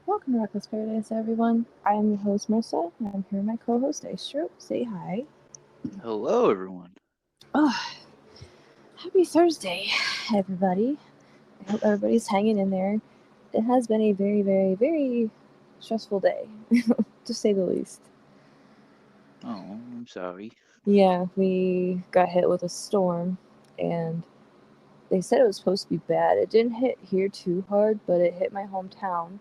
Welcome to Reckless Paradise, everyone. I am your host, Marissa, and I'm here with my co-host, Dystro. Say hi. Hello, everyone. Oh, happy Thursday, everybody. I hope everybody's hanging in there. It has been a very, very, very stressful day, to say the least. Oh, I'm sorry. Yeah, we got hit with a storm, and they said it was supposed to be bad. It didn't hit here too hard, but it hit my hometown,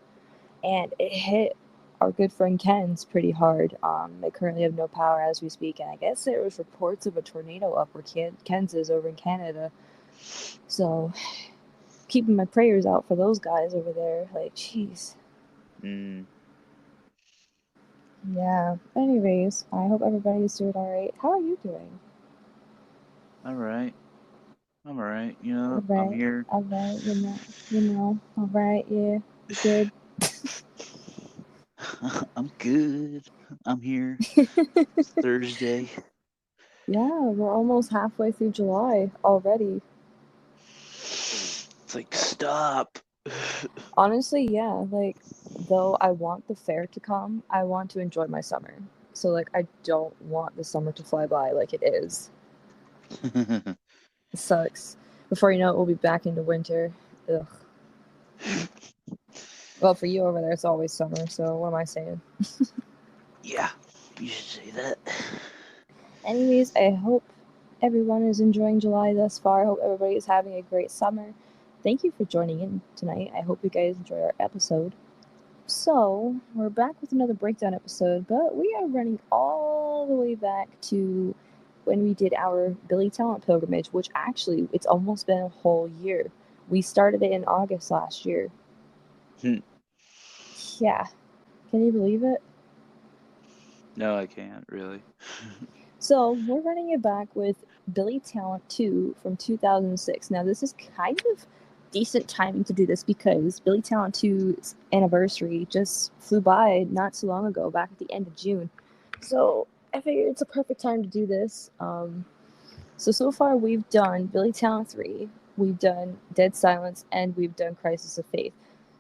and it hit our good friend Ken's pretty hard. They currently have no power as we speak, and I guess there was reports of a tornado up where Ken's is over in Canada. So, keeping my prayers out for those guys over there. Like, jeez. Mm, Yeah. Anyways, I hope everybody is doing all right. How are you doing? all right. I'm all right. All I'm right. here. All right. All right. Yeah. You good? I'm good. I'm here. It's Thursday. Yeah, we're almost halfway through July already. It's like, stop. Honestly, yeah. Like, though I want the fair to come, I want to enjoy my summer. So, like, I don't want the summer to fly by like it is. It sucks. Before you know it, we'll be back into winter. Ugh. Well, for you over there, it's always summer. So, what am I saying? Yeah, you should say that. Anyways, I hope everyone is enjoying July thus far. I hope everybody is having a great summer. Thank you for joining in tonight. I hope you guys enjoy our episode. So, we're back with another breakdown episode, but we are running all the way back to when we did our Billy Talent pilgrimage, which actually, it's almost been a whole year. We started it in August last year. Hmm. Yeah. Can you believe it? No, I can't, really. So, we're running it back with Billy Talent 2 from 2006. Now, this is kind of decent timing to do this because Billy Talent 2's anniversary just flew by not too long ago, back at the end of June. So, I figured it's a perfect time to do this. So far we've done Billy Talent 3, we've done Dead Silence, and we've done Crisis of Faith.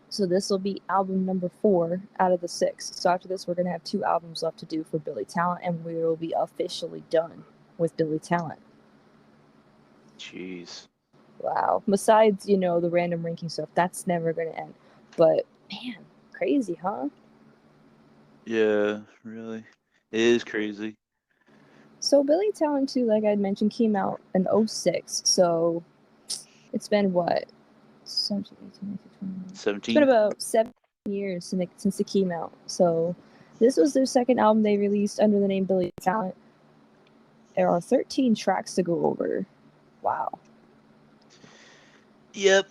So this will be album number 4 out of the 6. So after this, we're going to have 2 albums left to do for Billy Talent, and we will be officially done with Billy Talent. Jeez. Wow. Besides, the random ranking stuff, that's never going to end. But, man, crazy, huh? Yeah, really. It is crazy. So Billy Talent 2, like I mentioned, came out in '06. So it's been what? 17, 18, 19, 20. It's been 17? about 7 years since it came out. So this was their second album they released under the name Billy Talent. There are 13 tracks to go over. Wow. Yep.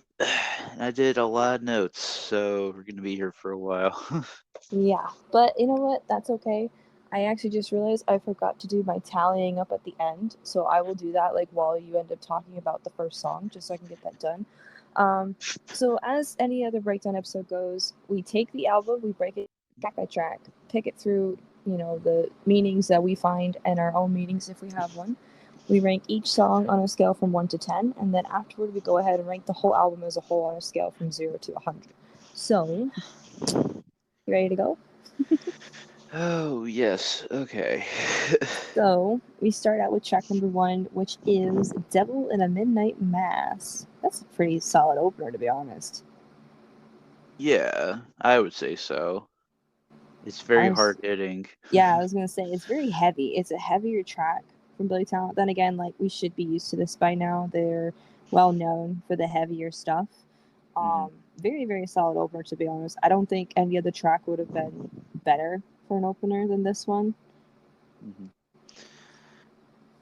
I did a lot of notes, so we're going to be here for a while. Yeah, but you know what? That's okay. I actually just realized I forgot to do my tallying up at the end, so I will do that like while you end up talking about the first song, just so I can get that done. Um, so as any other breakdown episode goes, we take the album, we break it track by track, pick it through, the meanings that we find and our own meanings if we have one. We rank each song on a scale from 1 to 10, and then afterward we go ahead and rank the whole album as a whole on a scale from 0 to 100. So, you ready to go? Oh, yes. Okay. So we start out with track number 1, which is Devil in a Midnight Mass. That's a pretty solid opener, to be honest. Yeah, I would say so. It's I very was, hard hitting. yeah, I was gonna say it's very heavy. It's a heavier track from Billy Talent. Then again, like we should be used to this by now. They're well known for the heavier stuff. Hmm. Very very solid opener, to be honest. I don't think any other track would have been better for an opener than this one. Hmm.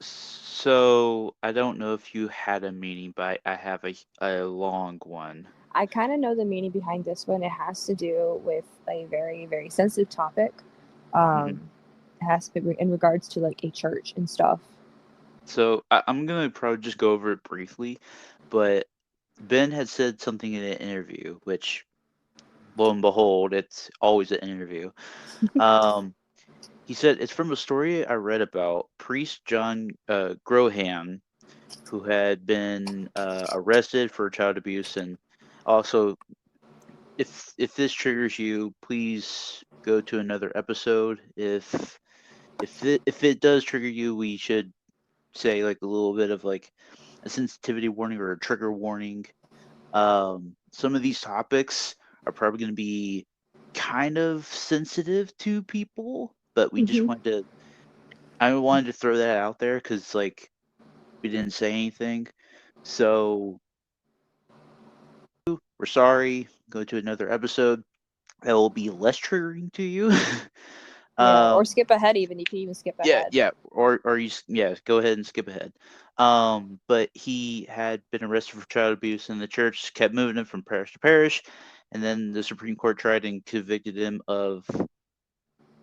So, I don't know if you had a meaning, but I have a long one. I kind of know the meaning behind this one. It has to do with a very, very sensitive topic. Hmm. It has to be in regards to like a church and stuff. So, I'm gonna probably just go over it briefly, but Ben had said something in an interview, which, lo and behold, it's always an interview. Um, he said it's from a story I read about priest John Groham, who had been arrested for child abuse and also if this triggers you, please go to another episode. If it does trigger you, we should say like a little bit of like a sensitivity warning or a trigger warning. Some of these topics are probably going to be kind of sensitive to people, but we just Hmm. wanted to. I wanted to throw that out there because like we didn't say anything, so we're sorry. Go to another episode that will be less triggering to you. Yeah, or um, skip ahead even. You can even skip yeah, ahead. yeah, or yeah, go ahead and skip ahead. But he had been arrested for child abuse, and the church kept moving him from parish to parish, and then the Supreme Court tried and convicted him of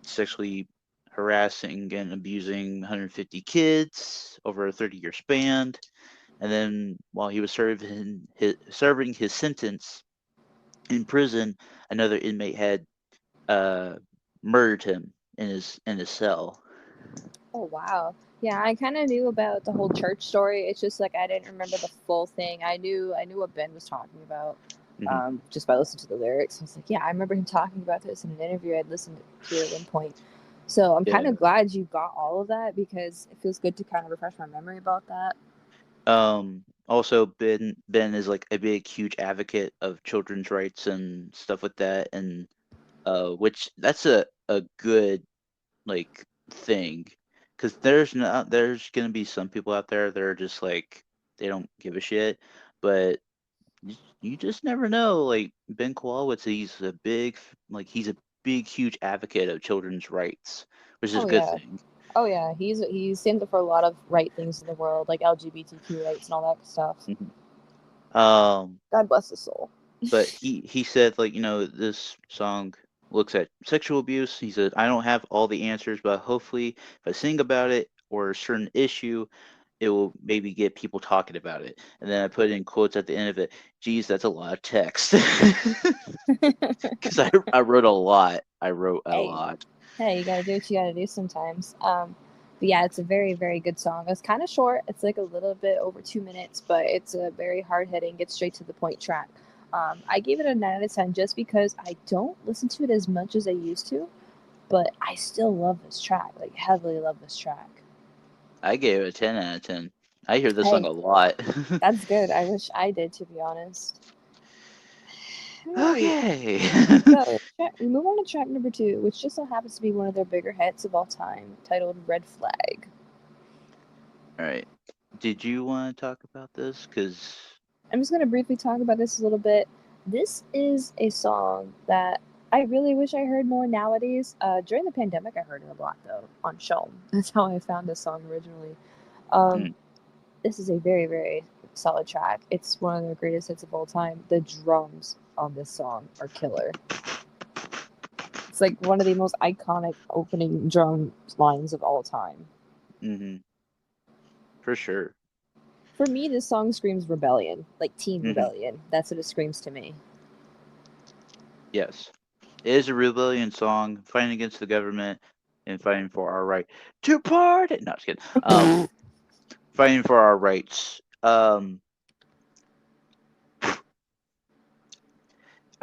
sexually harassing and abusing 150 kids over a 30-year span. And then while he was serving his sentence in prison, another inmate had uh, murdered him in his cell. Oh wow. Yeah, I kind of knew about the whole church story. It's just like I didn't remember the full thing. I knew what Ben was talking about, Hmm. just by listening to the lyrics. I was like, yeah, I remember him talking about this in an interview I'd listened to at one point. So I'm kind Yeah. of glad you got all of that because it feels good to kind of refresh my memory about that. Also, Ben is like a big, huge advocate of children's rights and stuff like that, and which that's a good like thing, because there's gonna be some people out there that are just like they don't give a shit, but you just never know. Like Ben Kowalewicz, he's a big, huge advocate of children's rights, which is Oh a good yeah. thing. Oh yeah, he stands up for a lot of right things in the world, like LGBTQ rights and all that stuff. Mhm. Um, God bless his soul. but he said like this song looks at sexual abuse. He said I don't have all the answers, but hopefully if I sing about it or a certain issue, it will maybe get people talking about it. And then I put in quotes at the end of it. Geez, that's a lot of text. Because I wrote a lot. I wrote a Hey, lot. hey, you gotta do what you gotta do sometimes. But yeah, it's a very, very good song. It's kind of short. It's like a little bit over 2 minutes, but it's a very hard hitting, get straight to the point track. I gave it a 9 out of 10 just because I don't listen to it as much as I used to, but I still love this track. Like heavily love this track. I gave it a 10 out of 10. I hear this song Hey, a lot. that's good. I wish I did, to be honest. All right. Okay. So we move on to track number two, which just so happens to be one of their bigger hits of all time, titled "Red Flag." All right. Did you want to talk about this? Because. I'm just going to briefly talk about this a little bit. This is a song that I really wish I heard more nowadays. During the pandemic, I heard it a lot, though, on Shom. That's how I found this song originally. Um, this is a very, very solid track. It's one of their greatest hits of all time. The drums on this song are killer. It's like one of the most iconic opening drum lines of all time. Mm-hmm. For sure. For me, this song screams rebellion, like teen Mm-hmm. rebellion. That's what it screams to me. Yes. It is a rebellion song, fighting against the government and fighting for our right to party. No, just kidding. Fighting for our rights. I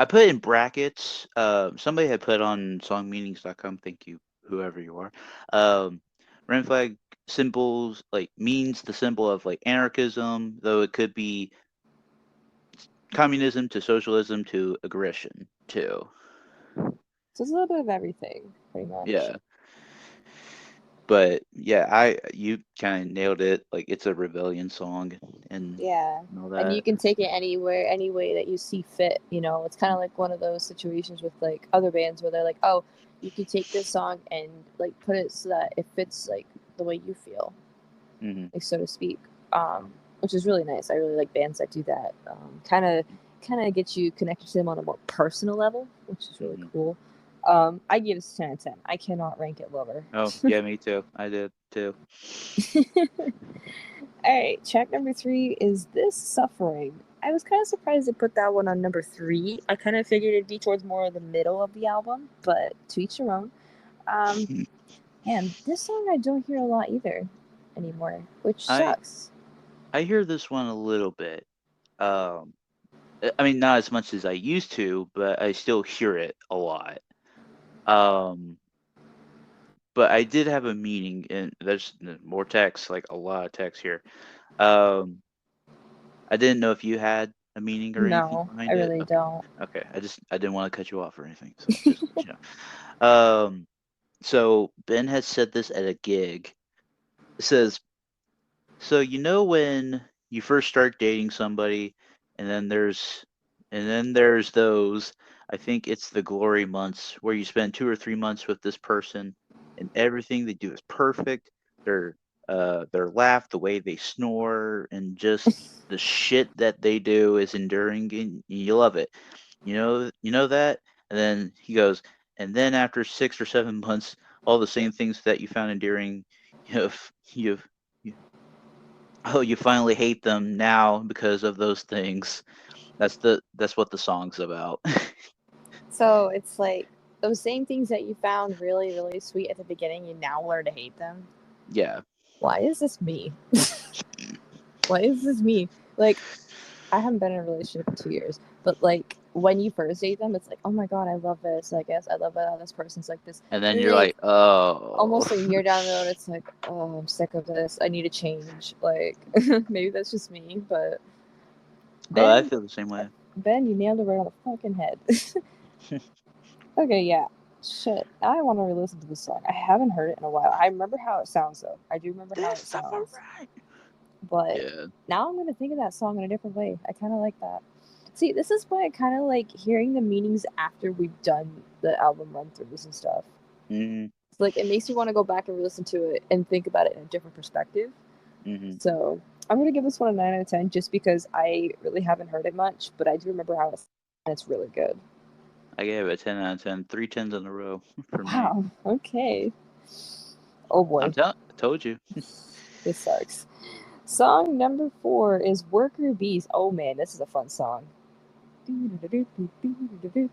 put in brackets. Somebody had put on songmeanings.com. Thank you, whoever you are. Red flag symbols like means the symbol of like anarchism, though it could be communism to socialism to aggression too. So it's a little bit of everything, pretty much. Yeah. But yeah, you kind of nailed it. Like it's a rebellion song and Yeah. all And you that. can take it anywhere, any way that you see fit. You know, it's kind of like one of those situations with like other bands where they're like, oh, you can take this song and like put it so that it fits like the way you feel, Hmm. like so to speak. Which is really nice. I really like bands that do that. Kind of get you connected to them on a more personal level, which is really Hmm. cool. I give this 10 out of 10. I cannot rank it lower. Oh yeah, me too. I did too. All right, track number three is This Suffering. I was kind of surprised to put that one on number three. I kind of figured it'd be towards more of the middle of the album, but to each their own. Um, and this song I don't hear a lot either anymore, which I sucks. I hear this one a little bit. Um, I mean, not as much as I used to, but I still hear it a lot. Um, but I did have a meaning, and there's more text, like a lot of text here. Um, I didn't know if you had a meaning or anything No, I behind it. really Okay, don't. okay. I didn't want to cut you off or anything, so just let you know. So Ben has said this at a gig. It says, so you know when you first start dating somebody, and then there's those. I think it's the glory months where you spend 2 or 3 months with this person, and everything they do is perfect. Their their laugh, the way they snore, and just the shit that they do is enduring, and you love it. You know that. And then he goes, and then after 6 or 7 months, all the same things that you found endearing, you oh, you finally hate them now because of those things. That's what the song's about. So it's like those same things that you found really, really sweet at the beginning, you now learn to hate them. Yeah. Why is this me? Why is this me? Like, I haven't been in a relationship in 2 years, but like when you first date them, it's like, oh my god, I love this. I guess I love how this person's like this. And then And you're like like, oh. almost like a year down the road, it's like, oh, I'm sick of this. I need a change. Like maybe that's just me, but Oh, I Ben, feel the same way. Ben, you nailed it right on the fucking head. Okay, yeah. Shit, now I want to re-listen to this song. I haven't heard it in a while. I remember how it sounds though. I do remember how This it stuff sounds. alright. But Yeah. now I'm gonna think of that song in a different way. I kind of like that. See, this is why I kind of like hearing the meanings after we've done the album run throughs and stuff. Mhm. It's like it makes me want to go back and listen to it and think about it in a different perspective. Mhm. So I'm gonna give this one a 9 out of 10 just because I really haven't heard it much, but I do remember how it's and it's really good. I gave it a 10 out of 10. 3 tens in a row for me. Wow. Okay. Oh boy, I told you. this sucks. Song number 4 is Worker Bees. Oh man, this is a fun song. The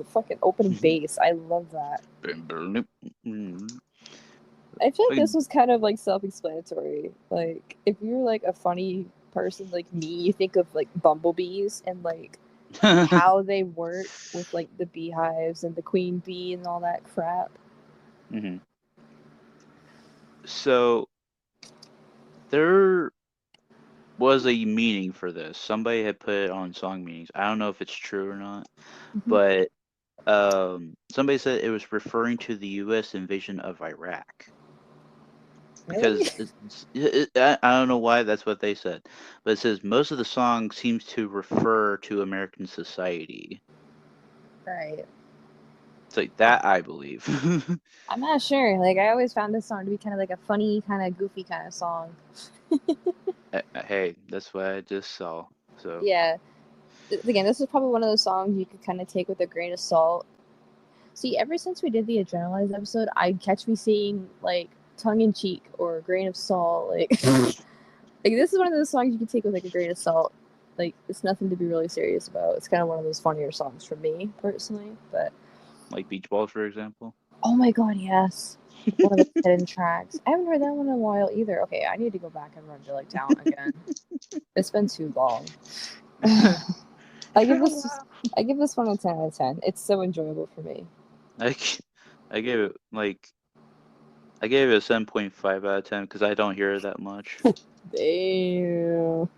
fucking opening bass. I love that. I feel like this Fucking- was kind of like self-explanatory. Like if you're like a funny person like me, you think of like bumblebees and like how they work with like the beehives and the queen bee and all that crap. Mhm. So there was a meaning for this. Somebody had put it on song meanings. I don't know if it's true or not, Mm-hmm. but somebody said it was referring to the U.S. invasion of Iraq Really? because I don't know why that's what they said, but it says most of the song seems to refer to American society. Right. It's like that, I believe. I'm not sure. Like I always found this song to be kind of like a funny, kind of goofy kind of song. Hey, that's what I just saw. So Yeah. Again, this is probably one of those songs you could kind of take with a grain of salt. See, ever since we did the Adrenalized episode, I catch me saying like tongue in cheek or a grain of salt. Like, like this is one of those songs you can take with like a grain of salt. Like, it's nothing to be really serious about. It's kind of one of those funnier songs for me personally. But like beach balls, for example. oh my god, yes, one of the hidden tracks. I haven't heard that one in a while either. Okay, I need to go back and run Billy Talent again. It's been too long. I It's give been a this while. I give this one a 10 out of 10. It's so enjoyable for me. Like I gave it like I gave it a 7.5 out of 10 because I don't hear it that much. Damn.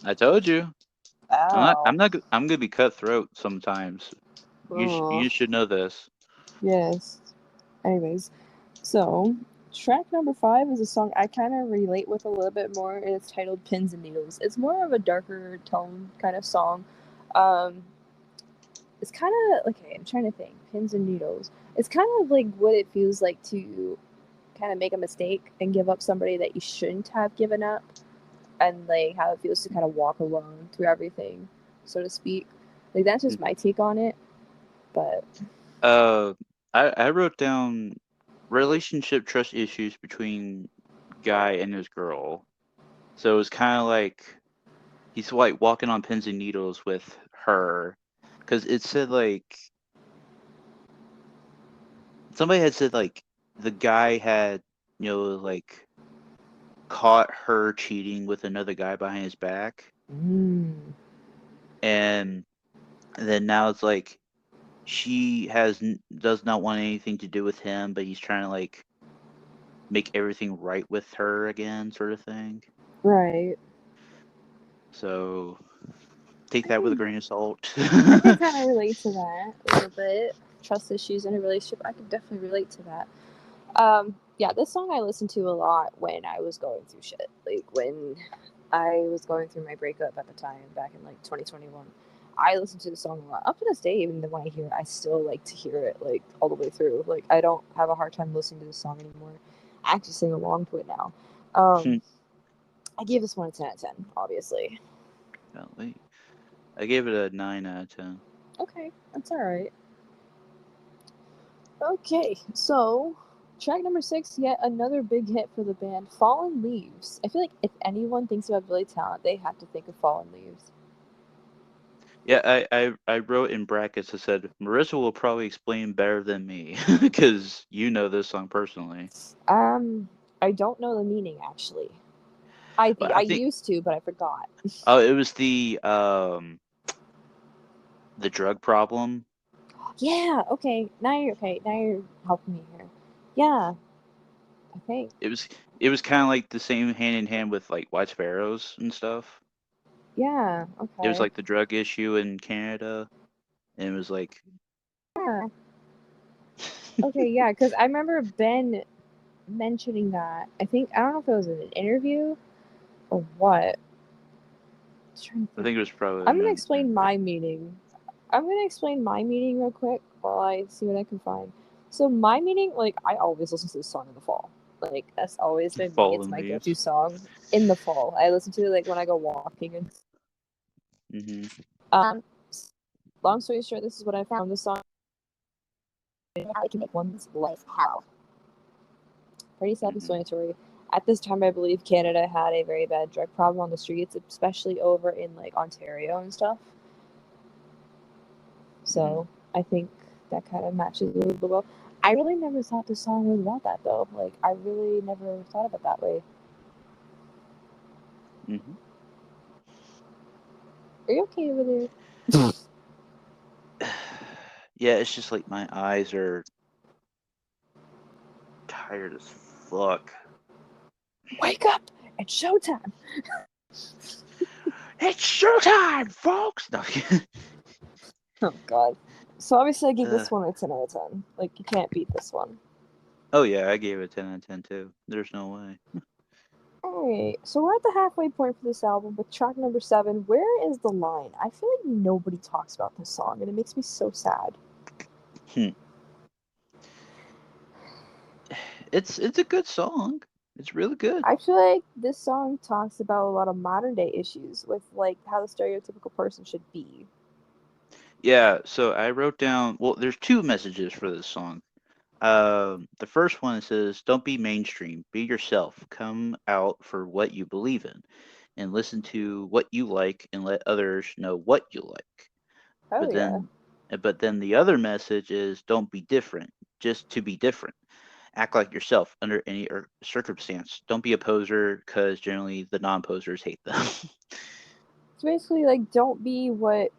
I told you. Ow. I'm gonna be cutthroat sometimes. Oh, You should know this. yes. Anyways, so track number 5 is a song I kind of relate with a little bit more. And it's titled Pins and Needles. It's more of a darker tone kind of song. Um, it's kind of okay. I'm trying to think. Pins and Needles. It's kind of like what it feels like to kind of make a mistake and give up somebody that you shouldn't have given up, and like how it feels to kind of walk alone through everything, so to speak. Like that's just my take on it. But Uh, I wrote down relationship trust issues between guy and his girl. So it was kind of like he's like walking on pins and needles with her, because it said like somebody had said like the guy had like caught her cheating with another guy behind his back. Mm. And then now it's like she does not want anything to do with him, but he's trying to like make everything right with her again, sort of thing. Right. So take I that with a can grain of salt. I can kind of relate to that a little bit. Trust issues in a relationship. I can definitely relate to that. Yeah, this song I listened to a lot when I was going through shit. Like when I was going through my breakup at the time, back in like 2021. I listened to the song a lot. Up to this day, even when I hear it, I still like to hear it like all the way through. Like I don't have a hard time listening to this song anymore. I actually sing along to it now. I gave this one a 10 out of 10, obviously. Golly. I gave it a 9 out of 10. Okay, that's all right. Okay, so track number 6, yet another big hit for the band, Fallen Leaves. I feel like if anyone thinks about Billy Talent, they have to think of Fallen Leaves. Yeah, I wrote in brackets. I said Marissa will probably explain better than me because you know this song personally. Um, I don't know the meaning actually. Well, I I think used to, but I forgot. oh, it was the drug problem. Yeah, okay. Now you're helping me here. Yeah, I think. It was it was kind of like the same hand in hand with like White Sparrows and stuff. Yeah, It was okay. like the drug issue in Canada, and it was like Yeah. Okay, yeah, because I remember Ben mentioning that. I don't know if it was in an interview or what. Trying to I think. think it was probably I'm gonna an explain interview. my meaning. I'm gonna explain my meaning real quick while I see what I can find. So my meaning, like I always listen to this song in the fall. Like that's always been me. It's Fallen my go-to Leaves. song in the fall. I listen to it like when I go walking and Hmm. um. Long story short, this is what I found. The song "How I Can Make One's Life Hell." Pretty Hmm. self-explanatory. At this time, I believe Canada had a very bad drug problem on the streets, especially over in like Ontario and stuff. Hmm. So I think that kind of matches a little bit well. I really never thought the song was about that though. Like I really never thought of it that way. Hmm. Are you okay with it? Yeah, it's just like my eyes are tired as fuck. Wake up! It's showtime. It's showtime, folks. No. Oh God. So obviously I gave uh, this one a 10 out of 10. Like you can't beat this one. oh yeah, I gave it 10 out of 10 too. There's no way. Alright, so we're at the halfway point for this album with track number 7. Where is the line? I feel like nobody talks about this song, and it makes me so sad. Hmm. It's a good song. It's really good. I feel like this song talks about a lot of modern day issues with like how the stereotypical person should be. Yeah, so I wrote down, well, there's two messages for this song. The first one says, "Don't be mainstream. Be yourself. Come out for what you believe in, and listen to what you like, and let others know what you like." Oh But yeah. then, but then the other message is, "Don't be different. Just to be different. Act like yourself under any circumstance. Don't be a poser, because generally the non-posers hate them." It's basically like don't be what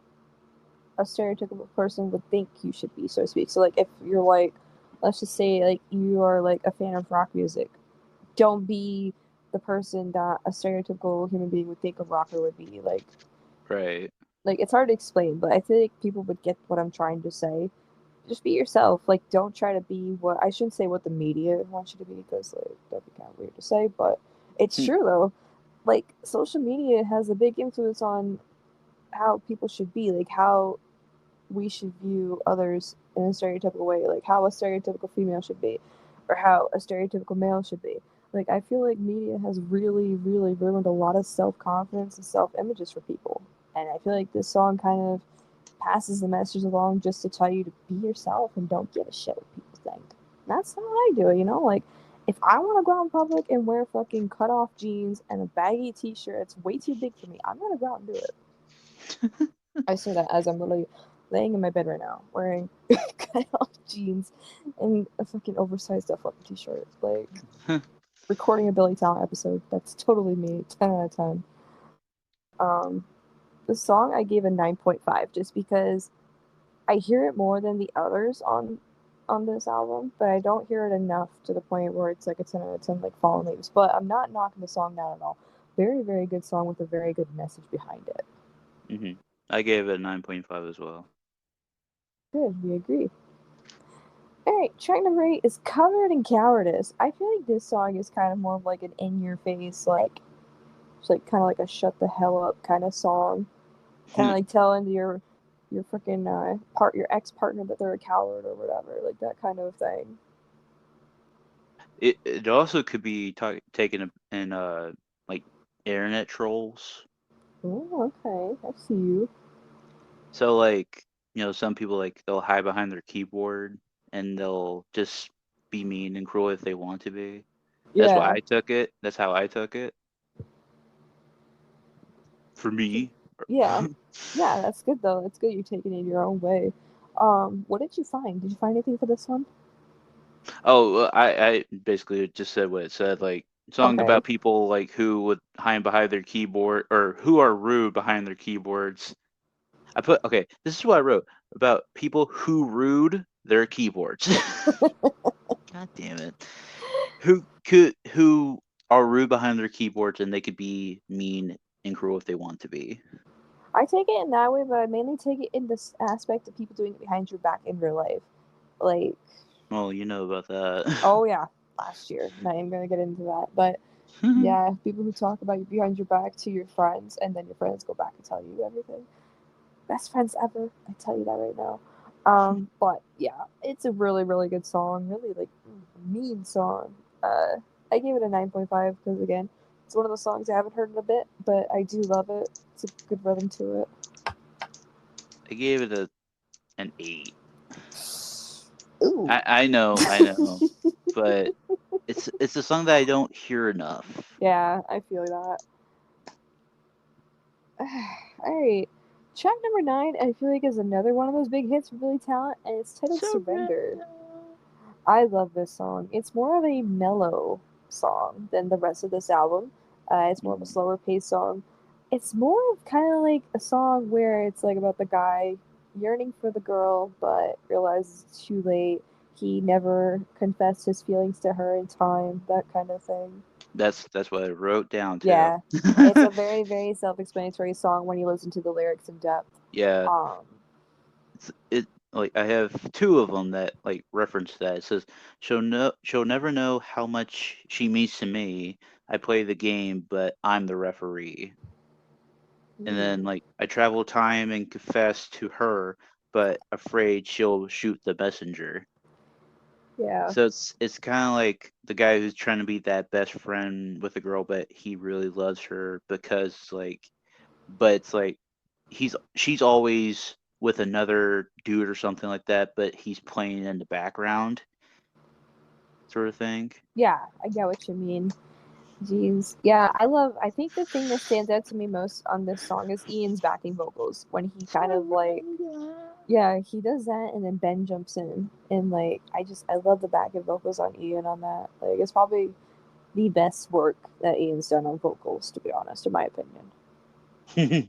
a stereotypical person would think you should be, so to speak. So like if you're like, let's just say like you are like a fan of rock music, don't be the person that a stereotypical human being would think a rocker would be. Right. Like it's hard to explain, but I feel like people would get what I'm trying to say. Just be yourself. Like don't try to be what I shouldn't say what the media wants you to be because like that'd be kind of weird to say, but it's Hmm. true though. Like social media has a big influence on how people should be, like how we should view others in a stereotypical way, like how a stereotypical female should be, or how a stereotypical male should be. Like I feel like media has really, really ruined a lot of self confidence and self images for people, and I feel like this song kind of passes the message along just to tell you to be yourself and don't give a shit what people think. And that's how I do it, you know? Like, if I want to go out in public and wear fucking cut off jeans and a baggy t shirt, it's way too big for me. I'm gonna go out and do it. I say that as I'm literally laying in my bed right now, wearing cut off jeans and a fucking oversized fucking t shirt. Like, recording a Billy Talent episode. That's totally me. 10 out of 10. Um, the song I gave a 9.5 just because I hear it more than the others on this album, but I don't hear it enough to the point where it's like a 10 out of 10 like Fallen Leaves. But I'm not knocking the song down at all. Very, very good song with a very good message behind it. I gave it a 9.5 as well. Good, we agree. Alright, track number 8 is Covered in Cowardice. I feel like this song is kind of more of like an in your face, like it's like kind of like a shut the hell up kind of song. Kind of like telling your freaking your ex partner that they're a coward or whatever, like that kind of thing. It also could be taken in like internet trolls. Oh, okay, I see you. So like some people like they'll hide behind their keyboard and they'll just be mean and cruel if they want to be. That's why Yeah, I took it. That's how I took it. For me. yeah, yeah. That's good though. That's good. You're taking it your own way. What did you find? Did you find anything for this one? Oh, I basically just said what it said. Like song Okay. about people like who would hide behind their keyboard or who are rude behind their keyboards. I put okay. This is what I wrote about people who rude their keyboards. God damn it. Who are rude behind their keyboards and they could be mean and cruel if they want to be. I take it in that way, but I mainly take it in this aspect of people doing it behind your back in real life. Like, Well, you know about that. oh yeah, last year. Not even gonna get into that, but yeah, people who talk about you behind your back to your friends, and then your friends go back and tell you everything. Best friends ever. I tell you that right now. But yeah, it's a really, really good song. Really like mean song. I gave it a 9.5 because again, it's one of the songs I haven't heard in a bit, but I do love it. It's a good rhythm to it. I gave it an 8. Ooh. I know, but it's a song that I don't hear enough. Yeah, I feel that. All right. Track number 9, I feel like is another one of those big hits for Billy Talent, and it's titled Surrender. I love this song. It's more of a mellow song than the rest of this album. It's more of a Mhm. slower paced song. It's more of kind of like a song where it's like about the guy yearning for the girl, but realizes it's too late. He never confessed his feelings to her in time, that kind of thing. That's what I wrote down too. Yeah, it's a very, very self explanatory song when you listen to the lyrics in depth. Yeah, Um, it like I have two of them that like reference that. It says she'll never know how much she means to me. I play the game, but I'm the referee. And then like I travel time and confess to her, but afraid she'll shoot the messenger. yeah, So it's kind of like the guy who's trying to be that best friend with a girl, but he really loves her because like, but it's like she's always with another dude or something like that, but he's playing in the background, sort of thing. yeah, I get what you mean. Jeez. Yeah, I think the thing that stands out to me most on this song is Ian's backing vocals when he kind of like, yeah, he does that and then Ben jumps in and like, I love the backing vocals on Ian on that. Like, it's probably the best work that Ian's done on vocals, to be honest, in my opinion.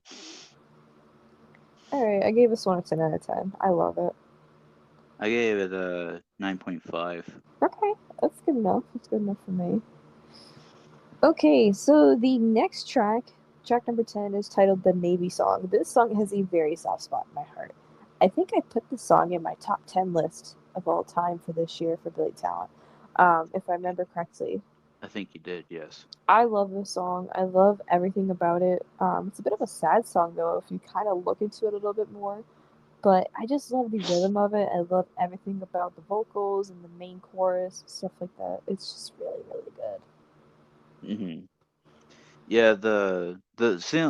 Alright, I gave this one a 10 out of 10. I love it. I gave it a 9.5. Okay, that's good enough. That's good enough for me. Okay, so the next track, track number 10, is titled The Navy Song. This song has a very soft spot in my heart. I think I put this song in my top 10 list of all time for this year for Billy Talent, if I remember correctly. I think you did, yes. I love this song. I love everything about it. It's a bit of a sad song, though, if you kind of look into it a little bit more. But I just love the rhythm of it. I love everything about the vocals and the main chorus, stuff like that. It's just really, really good. Hmm. Yeah, the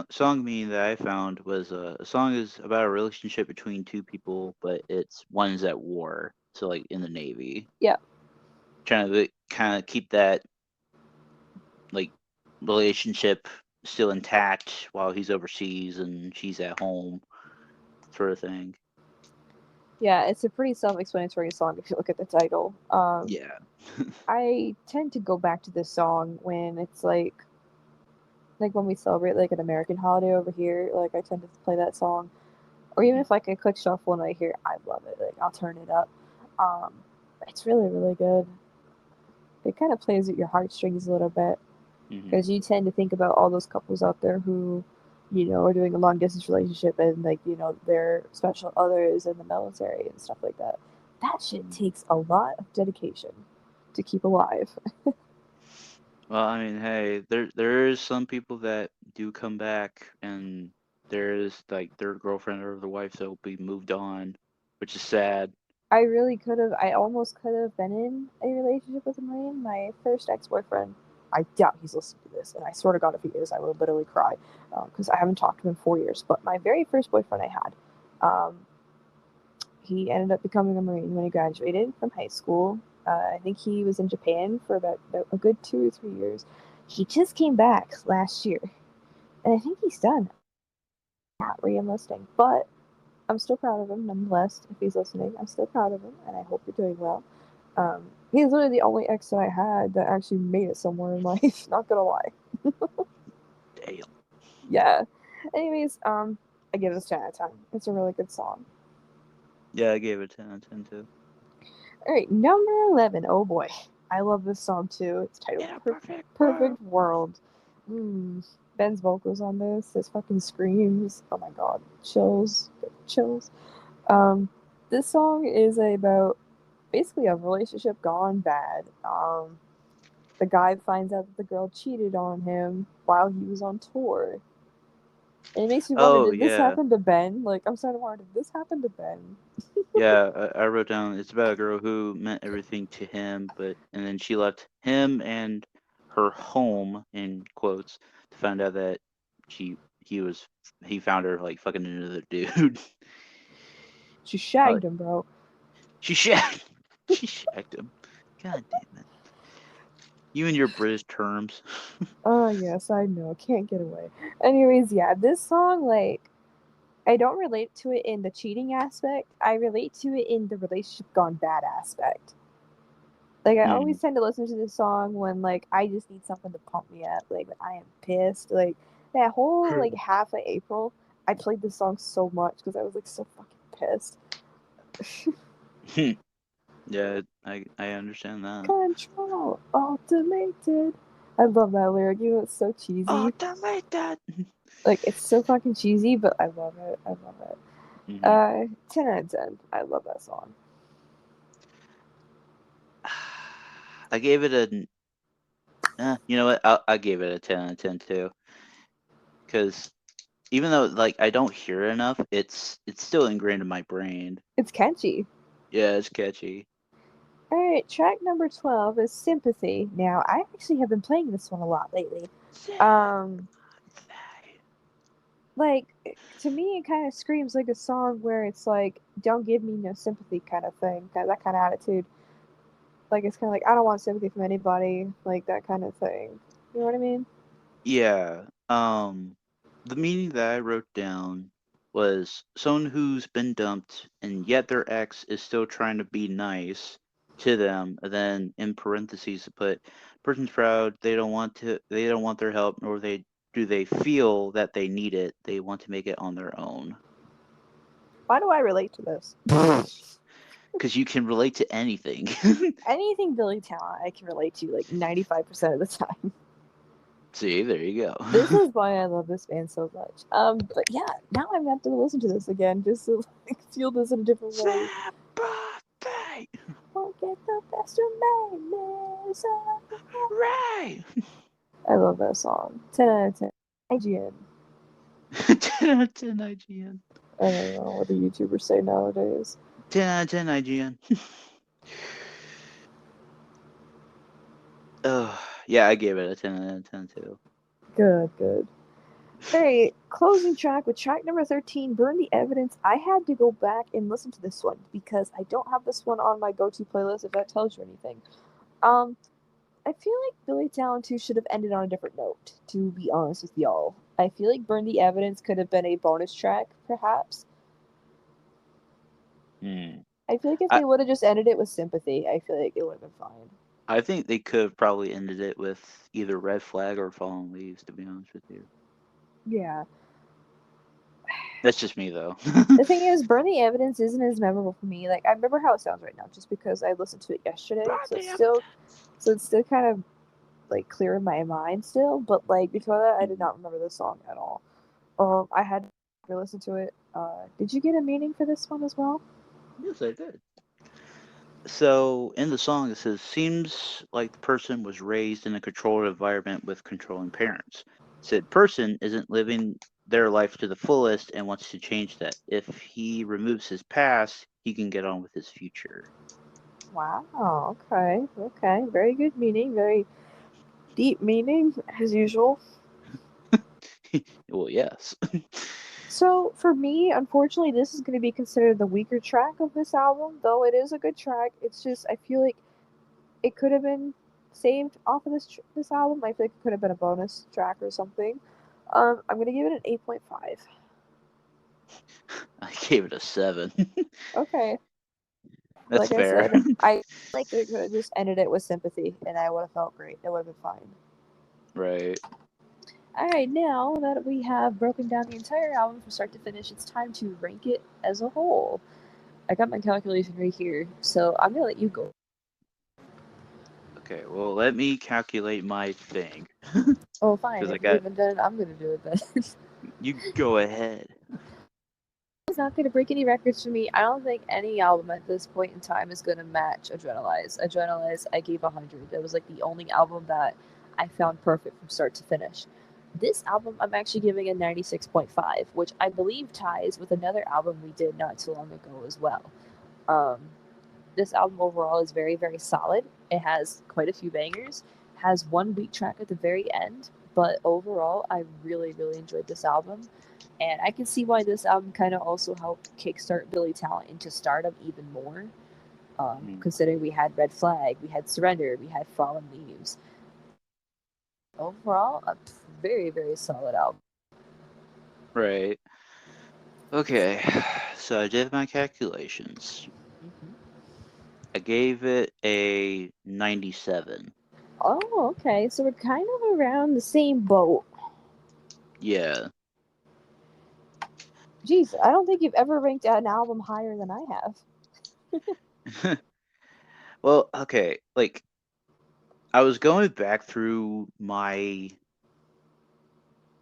song meaning that I found was a song is about a relationship between two people, but it's one's at war, so like in the Navy, Yeah. trying to kind of keep that like relationship still intact while he's overseas and she's at home, sort of thing. Yeah, it's a pretty self-explanatory song if you look at the title. Yeah. I tend to go back to this song when it's like Like when we celebrate like an American holiday over here, like I tend to play that song. Or even if like I click shuffle and I hear I love it, like I'll turn it up. Um, it's really, really good. It kind of plays at your heartstrings a little bit Mm-hmm. because you tend to think about all those couples out there who, are doing a long distance relationship and like their special others in the military and stuff like that. That shit takes a lot of dedication to keep alive. Well, I mean, hey, there is some people that do come back, and there is like their girlfriend or their wife that will be moved on, which is sad. I really could have. I almost could have been in a relationship with a Marine. My first ex boyfriend. I doubt he's listening to this, and I swear to God, if he is, I would literally cry because I haven't talked to him in 4 years. But my very first boyfriend I had, he ended up becoming a Marine when he graduated from high school. I think he was in Japan for about a good 2 or 3 years. He just came back last year, and I think he's done at re-enlisting. But I'm still proud of him nonetheless. If he's listening, I'm still proud of him, and I hope you're doing well. He's literally the only ex that I had that actually made it somewhere in life. Not gonna lie. Damn. Yeah. Anyways, I give this 10 out of 10. It's a really good song. Yeah, I gave it 10 out of 10 too. All right, number 11. Oh boy, I love this song too. It's titled In a perfect world. Perfect World. Ben's vocals on this, his fucking screams. Oh my god, chills, chills. Um, this song is about basically a relationship gone bad. The guy finds out that the girl cheated on him while he was on tour. And it makes me wonder, Oh did this yeah, happen to Ben? Like, I'm starting to wonder, did this happen to Ben? yeah. I wrote down it's about a girl who meant everything to him, and then she left him and her home in quotes to find out that she he was he found her like fucking another dude. She uh, shagged him, bro. she shagged she shagged him. God damn it! You and your British terms. Oh, yes, I know. Can't get away. Anyways, yeah, this song, like, I don't relate to it in the cheating aspect. I relate to it in the relationship gone bad aspect. Like, I Hmm. always tend to listen to this song when, like, I just need something to pump me up. Like, when I am pissed. Like, that whole, like, half of April, I played this song so much because I was, like, so fucking pissed. Yeah, I understand that. Control automated. I love that lyric. It's so Oh, cheesy. delete that. Like, it's so fucking cheesy, but I love it. I love it. Hmm. 10 out of 10. I love that song. I gave it a. You know what? I gave it a 10 out of 10 too. Because even though like I don't hear it enough, it's still ingrained in my brain. It's catchy. Yeah, it's catchy. Alright, track number 12 is Sympathy. Now, I actually have been playing this one a lot lately. Um, like, to me, it kind of screams like a song where it's like, don't give me no sympathy kind of thing. That kind of attitude. Like, it's kind of like, I don't want sympathy from anybody. Like, that kind of thing. You know what I mean? Yeah. The meaning that I wrote down was someone who's been dumped and yet their ex is still trying to be nice to them. And then in parentheses to put person's proud, they don't want their help, nor they feel that they need it. They want to make it on their own. Why do I relate to this? Because you can relate to anything. Anything Billy Talent, I can relate to like 95% of the time. See, there you go. This is why I love this band so much. But yeah, now I'm gonna have to listen to this again just to like feel this in a different way. Sympathy! Won't get the best of me, miss. Right! I love that song. 10 out of 10. IGN. 10 out of 10 IGN. I don't know what the YouTubers say nowadays. 10 out of 10 IGN. Oh, yeah, I gave it a 10 out of 10 too. Good, good. Alright, closing track with track number 13, Burn the Evidence. I had to go back and listen to this one because I don't have this one on my go-to playlist, if that tells you anything. Um, I feel like Billy Talent 2 should have ended on a different note, to be honest with y'all. I feel like Burn the Evidence could have been a bonus track, perhaps. Hmm. I feel like if I, they would have just ended it with Sympathy, I feel like it would have been fine. I think they could have probably ended it with either Red Flag or Fallen Leaves, to be honest with you. Yeah. That's just me, though. The thing is, Burn the Evidence isn't as memorable for me. Like I remember how it sounds right now, just because I listened to it yesterday. God So it's damn still, kind of like clear in my mind still. But like before that, I it. did not remember the song at all. I had to listen to it. Did you get a meaning for this one as well? Yes, I did. So in the song, it says, "Seems like the person was raised in a controlled environment with controlling parents. Said person isn't living their life to the fullest and wants to change that. If he removes his past, he can get on with his future." Wow. Okay. Okay. Very good meaning. Very deep meaning, as usual. Well, yes. So for me, unfortunately, this is going to be considered the weaker track of this album. Though it is a good track, it's just I feel like it could have been saved off of this album. I feel like it could have been a bonus track or something. I'm gonna give it an 8.5. I gave it a 7. Okay, That's like I fair. said, I like they could have just ended it with Sympathy, and I would have felt great. It would have been fine. Right. All right, now that we have broken down the entire album from start to finish, it's time to rank it as a whole. I got my calculation right here, so I'm gonna let you go. Okay, well, let me calculate my thing. Oh, fine. Because I If you got. haven't done it, I'm gonna do it then. You go ahead. It's not going to break any records for me. I don't think any album at this point in time is going to match Adrenalize. Adrenalize, I gave 100. That was like the only album that I found perfect from start to finish. This album, I'm actually giving a 96.5, which I believe ties with another album we did not too long ago as well. Um, this album overall is very, very solid. It has quite a few bangers, has one weak track at the very end, but overall, I really, really enjoyed this album. And I can see why this album kind of also helped kickstart Billy Talent into stardom even more. Mm, Considering we had Red Flag, we had Surrender, we had Fallen Leaves. Overall, a very, very solid album. right. Okay, so I did my calculations. Mm-hmm. I gave it a 97. Oh, okay. So we're kind of around the same boat. Yeah. Jeez, I don't think you've ever ranked an album higher than I have. Well, okay, like I was going back through my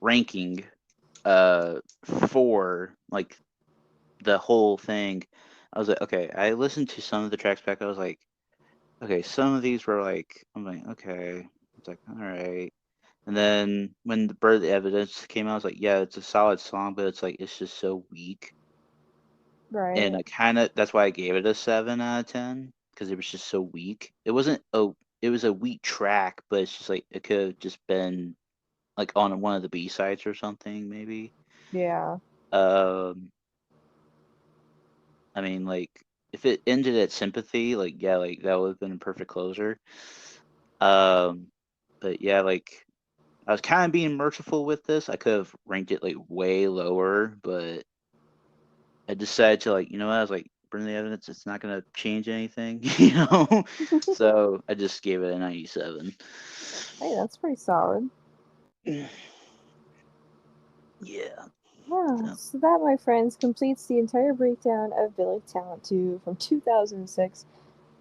ranking for like the whole thing. I was like, okay, I listened to some of the tracks back. I was like, okay, some of these were like, I'm like, okay. It's like, all right. And then when the Bird Evidence came out, I was like, yeah, it's a solid song, but it's like it's just so weak. And Right. I kind of that's why I gave it a 7 out of 10 because it was just so weak. It was a weak track, but it's just like it could have just been like on one of the B sides or something maybe. Yeah. Um, I mean like if it ended at Sympathy, like yeah, like that would have been a perfect closer. Um, but yeah, like I was kind of being merciful with this. I could have ranked it like way lower, but I decided to like, you know what? I was like, bring the evidence. It's not gonna change anything, you know. So I just gave it a 97. Hey, that's pretty solid. Yeah. Yeah, So, so that, my friends, completes the entire breakdown of Billy Talent 2 from 2006.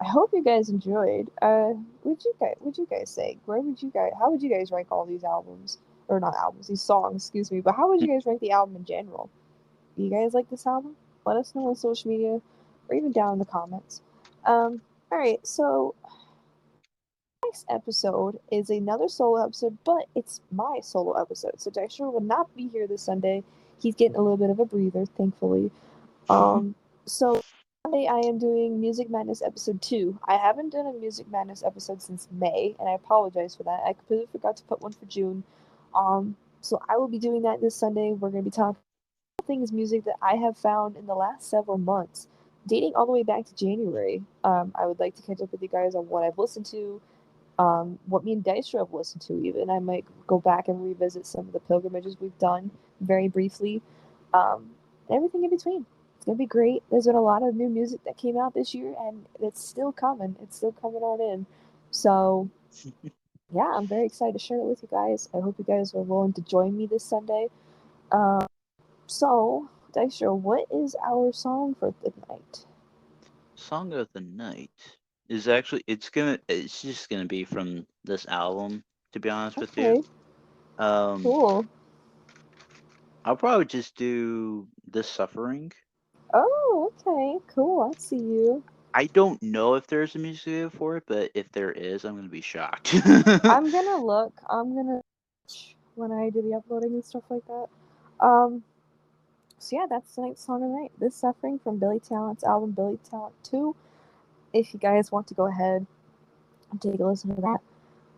I hope you guys enjoyed. Would you guys say where would you guys how would you guys rank all these albums or not albums these songs, excuse me, but how would you guys rank the album in general? Do you guys like this album? Let us know on social media or even down in the comments. All right, so next episode is another solo episode, but it's my solo episode. So Dexter will not be here this Sunday. He's getting a little bit of a breather, thankfully. So Sunday I am doing Music Madness episode 2. I haven't done a Music Madness episode since May, and I apologize for that. I completely forgot to put one for June. So I will be doing that this Sunday. We're going to be talking things music that I have found in the last several months, dating all the way back to January. I would like to catch up with you guys on what I've listened to, what me and Dystro have listened to. Even I might go back and revisit some of the pilgrimages we've done very briefly, and everything in between. It's gonna be great. There's been a lot of new music that came out this year, and it's still coming. It's still coming on in. So yeah, I'm very excited to share it with you guys. I hope you guys are willing to join me this Sunday. Um, so, Dystro, what is our song for the night? Song of the night is actually it's just gonna be from this album, to be honest with you. Okay, Um, cool. I'll probably just do This Suffering. Oh, okay, cool. I see you. I don't know if there's a music video for it, but if there is, I'm gonna be shocked. I'm gonna look. I'm gonna when I do the uploading and stuff like that. Um, so yeah, that's tonight's song of the night. This Suffering from Billy Talent's album Billy Talent 2. If you guys want to go ahead and take a listen to that,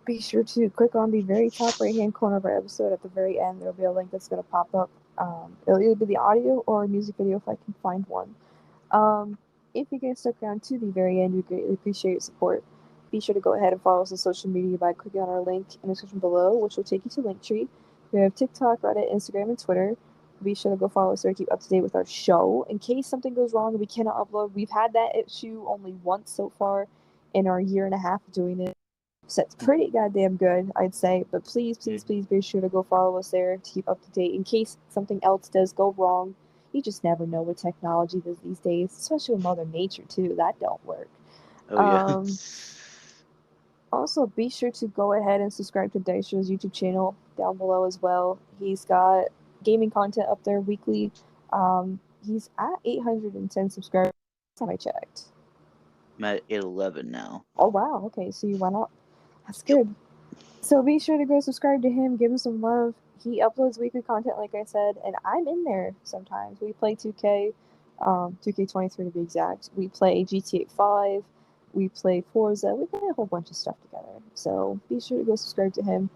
be sure to click on the very top right hand corner of our episode. At the very end, there'll be a link that's going to pop up. It'll either be the audio or a music video if I can find one. If you guys stuck around to the very end, we greatly appreciate your support. Be sure to go ahead and follow us on social media by clicking on our link in the description below, which will take you to Linktree. We have TikTok, Reddit, Instagram, and Twitter. Be sure to go follow us there to keep up to date with our show. In case something goes wrong and we cannot upload, we've had that issue only once so far in our year and a half of doing it. So it's pretty goddamn good, I'd say. But please, please, please be sure to go follow us there to keep up to date in case something else does go wrong. You just never know what technology does these days, especially with Mother Nature too. That don't work. Oh yeah. Um, Also, be sure to go ahead and subscribe to Dystro's YouTube channel down below as well. He's got gaming content up there weekly. He's at 810 subscribers. Last time I checked. I'm at 11 now. Oh wow, okay, so you went up. That's Yep. good. So be sure to go subscribe to him, give him some love. He uploads weekly content, like I said, and I'm in there sometimes. We play 2K, 2K23 to be exact. We play GTA 5, we play Forza, we play a whole bunch of stuff together. So be sure to go subscribe to him.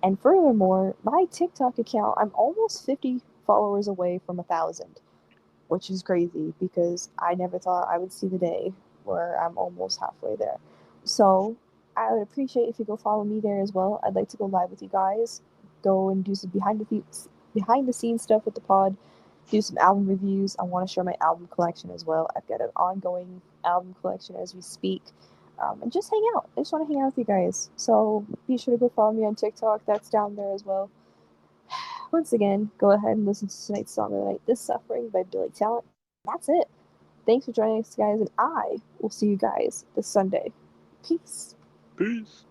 And furthermore, my TikTok account, I'm almost 50 followers away from 1,000, which is crazy because I never thought I would see the day where I'm almost halfway there. So I would appreciate if you go follow me there as well. I'd like to go live with you guys, go and do some behind the scenes stuff with the pod, do some album reviews. I want to share my album collection as well. I've got an ongoing album collection as we speak. And just hang out. I just want to hang out with you guys. So be sure to go follow me on TikTok. That's down there as well. Once again, go ahead and listen to tonight's song of the night, This Suffering by Billy Talent. That's it. Thanks for joining us, guys, and I will see you guys this Sunday. Peace. Peace.